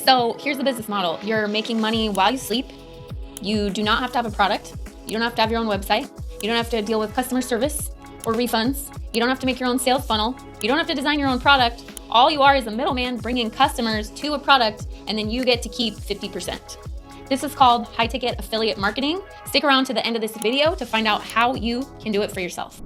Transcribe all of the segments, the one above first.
So here's the business model. You're making money while you sleep. You do not have to have a product. You don't have to have your own website. You don't have to deal with customer service or refunds. You don't have to make your own sales funnel. You don't have to design your own product. All you are is a middleman bringing customers to a product, and then you get to keep 50%. This is called high-ticket affiliate marketing. Stick around to the end of this video to find out how you can do it for yourself.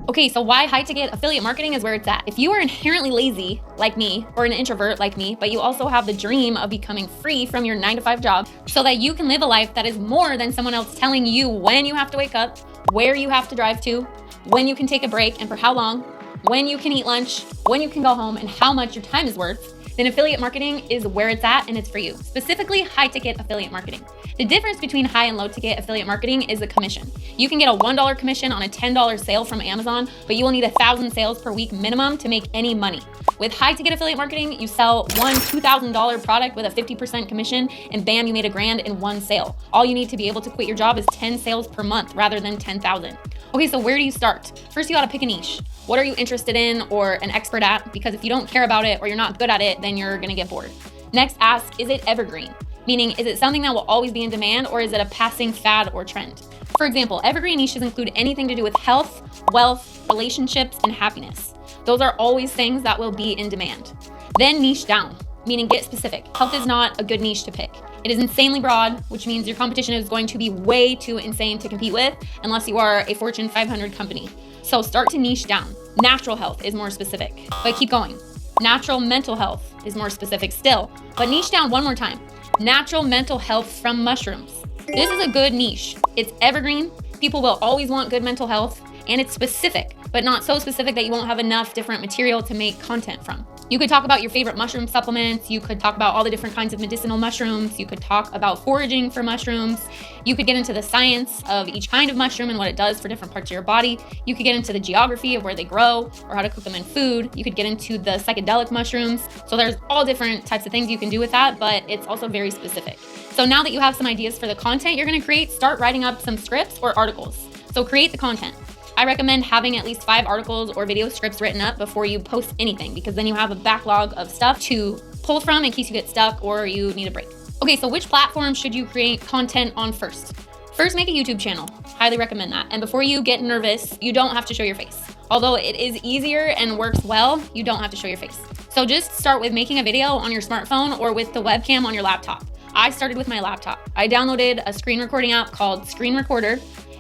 Okay, so why high-ticket affiliate marketing is where it's at. If you are inherently lazy like me or an introvert like me, but you also have the dream of becoming free from your 9-to-5 job so that you can live a life that is more than someone else telling you when you have to wake up, where you have to drive to, when you can take a break and for how long, when you can eat lunch, when you can go home, and how much your time is worth, then affiliate marketing is where it's at and it's for you. Specifically, high-ticket affiliate marketing. The difference between high and low-ticket affiliate marketing is the commission. You can get a $1 commission on a $10 sale from Amazon, but you will need 1,000 sales per week minimum to make any money. With high-ticket affiliate marketing, you sell one $2,000 product with a 50% commission, and bam, you made $1,000 in one sale. All you need to be able to quit your job is 10 sales per month rather than 10,000. Okay, so where do you start? First, you gotta pick a niche. What are you interested in or an expert at? Because if you don't care about it or you're not good at it, then you're gonna get bored. Next, ask, is it evergreen? Meaning, is it something that will always be in demand, or is it a passing fad or trend? For example, evergreen niches include anything to do with health, wealth, relationships, and happiness. Those are always things that will be in demand. Then niche down, meaning get specific. Health is not a good niche to pick. It is insanely broad, which means your competition is going to be way too insane to compete with unless you are a Fortune 500 company. So start to niche down. Natural health is more specific, but keep going. Natural mental health is more specific still, but niche down one more time. Natural mental health from mushrooms. This is a good niche. It's evergreen. People will always want good mental health, and it's specific, but not so specific that you won't have enough different material to make content from. You could talk about your favorite mushroom supplements. You could talk about all the different kinds of medicinal mushrooms. You could talk about foraging for mushrooms. You could get into the science of each kind of mushroom and what it does for different parts of your body. You could get into the geography of where they grow or how to cook them in food. You could get into the psychedelic mushrooms. So there's all different types of things you can do with that, but it's also very specific. So now that you have some ideas for the content you're gonna create, start writing up some scripts or articles. So create the content. I recommend having at least 5 articles or video scripts written up before you post anything, because then you have a backlog of stuff to pull from in case you get stuck or you need a break. Okay, so which platform should you create content on first? First, make a YouTube channel. Highly recommend that. And before you get nervous, you don't have to show your face. Although it is easier and works well, you don't have to show your face. So just start with making a video on your smartphone or with the webcam on your laptop. I started with my laptop. I downloaded a screen recording app called Screen Recorder.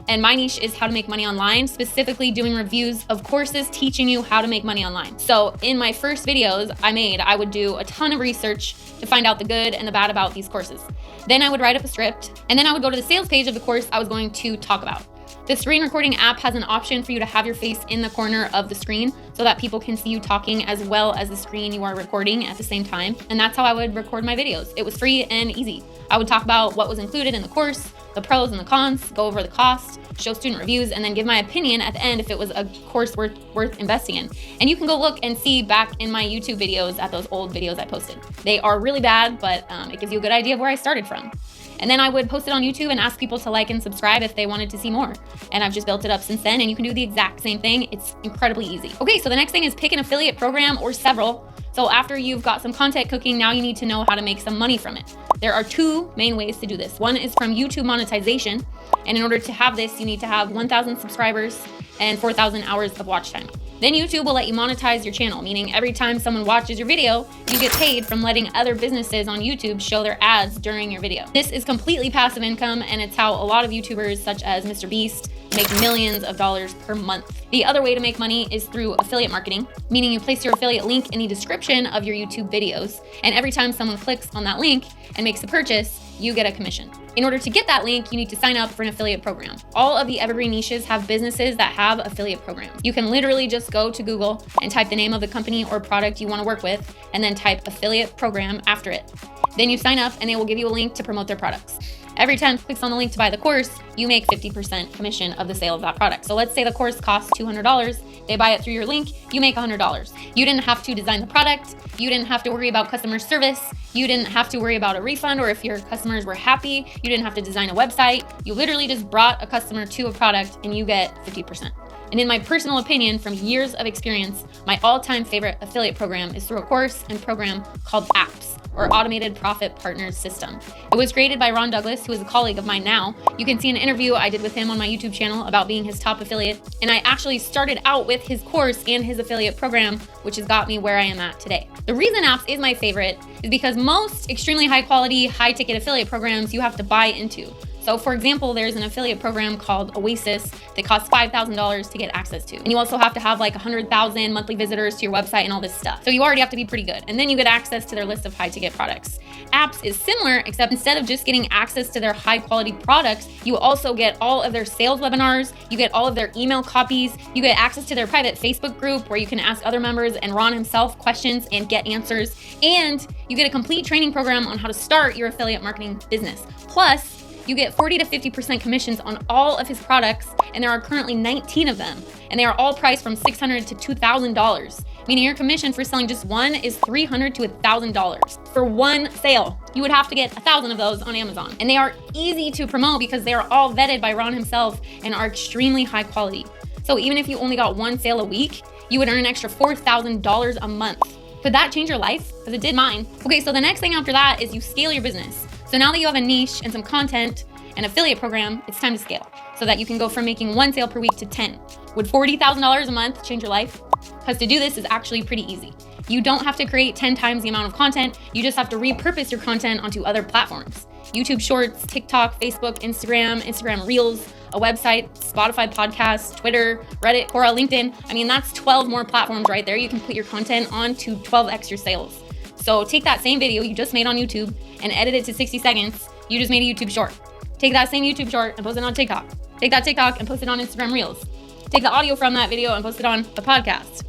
And my niche is how to make money online, specifically doing reviews of courses teaching you how to make money online. So in my first videos I would do a ton of research to find out the good and the bad about these courses. Then I would write up a script, and then I would go to the sales page of the course I was going to talk about. The screen recording app has an option for you to have your face in the corner of the screen so that people can see you talking as well as the screen you are recording at the same time. And that's how I would record my videos. It was free and easy. I would talk about what was included in the course, the pros and the cons, go over the cost, show student reviews, and then give my opinion at the end if it was a course worth investing in. And you can go look and see back in my YouTube videos at those old videos I posted. They are really bad, but it gives you a good idea of where I started from. And then I would post it on YouTube and ask people to like and subscribe if they wanted to see more. And I've just built it up since then, and you can do the exact same thing. It's incredibly easy. Okay, so the next thing is pick an affiliate program or several. So after you've got some content cooking, now you need to know how to make some money from it. There are 2 main ways to do this. One is from YouTube monetization. And in order to have this, you need to have 1,000 subscribers and 4,000 hours of watch time. Then YouTube will let you monetize your channel, meaning every time someone watches your video, you get paid from letting other businesses on YouTube show their ads during your video. This is completely passive income, and it's how a lot of YouTubers such as Mr. Beast make millions of dollars per month. The other way to make money is through affiliate marketing, meaning you place your affiliate link in the description of your YouTube videos, and every time someone clicks on that link and makes a purchase, you get a commission. In order to get that link, you need to sign up for an affiliate program. All of the evergreen niches have businesses that have affiliate programs. You can literally just go to Google and type the name of the company or product you want to work with, and then type affiliate program after it. Then you sign up and they will give you a link to promote their products. Every time someone clicks on the link to buy the course, you make 50% commission of the sale of that product. So let's say the course costs $200. They buy it through your link, you make $100. You didn't have to design the product. You didn't have to worry about customer service. You didn't have to worry about a refund or if your customers were happy. You didn't have to design a website. You literally just brought a customer to a product and you get 50%. And in my personal opinion, from years of experience, my all-time favorite affiliate program is through a course and program called APPS, or Automated Profit Partners System. It was created by Ron Douglas, who is a colleague of mine now. You can see an interview I did with him on my YouTube channel about being his top affiliate. And I actually started out with his course and his affiliate program, which has got me where I am at today. The reason APPS is my favorite is because most extremely high quality, high ticket affiliate programs you have to buy into. So for example, there's an affiliate program called Oasis that costs $5,000 to get access to. And you also have to have like 100,000 monthly visitors to your website and all this stuff. So you already have to be pretty good. And then you get access to their list of high ticket products. APPS is similar, except instead of just getting access to their high quality products, you also get all of their sales webinars, you get all of their email copies, you get access to their private Facebook group where you can ask other members and Ron himself questions and get answers. And you get a complete training program on how to start your affiliate marketing business. Plus, you get 40 to 50% commissions on all of his products, and there are currently 19 of them, and they are all priced from $600 to $2,000, meaning your commission for selling just one is $300 to $1,000 for one sale. You would have to get 1,000 of those on Amazon, and they are easy to promote because they are all vetted by Ron himself and are extremely high quality. So even if you only got one sale a week, you would earn an extra $4,000 a month. Could that change your life? Because it did mine. Okay, so the next thing after that is you scale your business. So now that you have a niche and some content and affiliate program, it's time to scale so that you can go from making one sale per week to 10. Would $40,000 a month change your life? Because to do this is actually pretty easy. You don't have to create 10 times the amount of content. You just have to repurpose your content onto other platforms. YouTube Shorts, TikTok, Facebook, Instagram Reels, a website, Spotify podcast, Twitter, Reddit, Quora, LinkedIn. I mean, that's 12 more platforms right there. You can put your content on to 12x your sales. So take that same video you just made on YouTube and edit it to 60 seconds. You just made a YouTube short. Take that same YouTube short and post it on TikTok. Take that TikTok and post it on Instagram Reels. Take the audio from that video and post it on the podcast.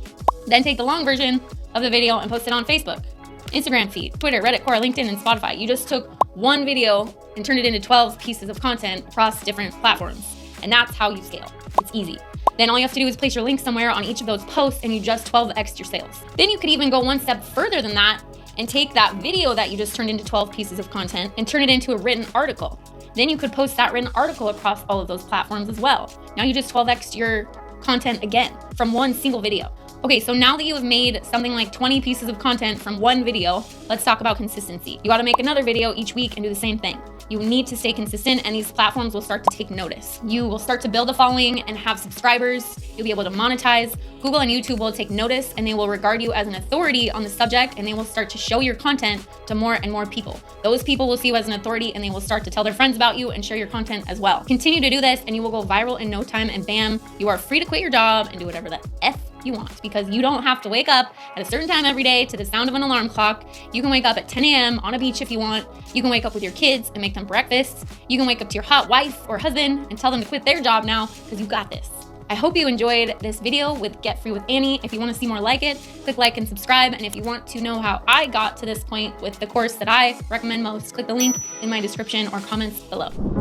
Then take the long version of the video and post it on Facebook, Instagram feed, Twitter, Reddit, Quora, LinkedIn, and Spotify. You just took one video and turned it into 12 pieces of content across different platforms. And that's how you scale. It's easy. Then all you have to do is place your link somewhere on each of those posts and you just 12x your sales. Then you could even go one step further than that and take that video that you just turned into 12 pieces of content and turn it into a written article. Then you could post that written article across all of those platforms as well. Now you just 12x your content again from one single video. Okay, so now that you have made something like 20 pieces of content from one video, let's talk about consistency. You gotta make another video each week and do the same thing. You need to stay consistent and these platforms will start to take notice. You will start to build a following and have subscribers. You'll be able to monetize. Google and YouTube will take notice and they will regard you as an authority on the subject and they will start to show your content to more and more people. Those people will see you as an authority and they will start to tell their friends about you and share your content as well. Continue to do this and you will go viral in no time and bam, you are free to quit your job and do whatever the F you want because you don't have to wake up at a certain time every day to the sound of an alarm clock. You can wake up at 10 a.m. on a beach if you want. You can wake up with your kids and make them breakfast. You can wake up to your hot wife or husband and tell them to quit their job now because you got this. I hope you enjoyed this video with Get Free with Annie. If you want to see more like it, click like and subscribe. And if you want to know how I got to this point with the course that I recommend most, click the link in my description or comments below.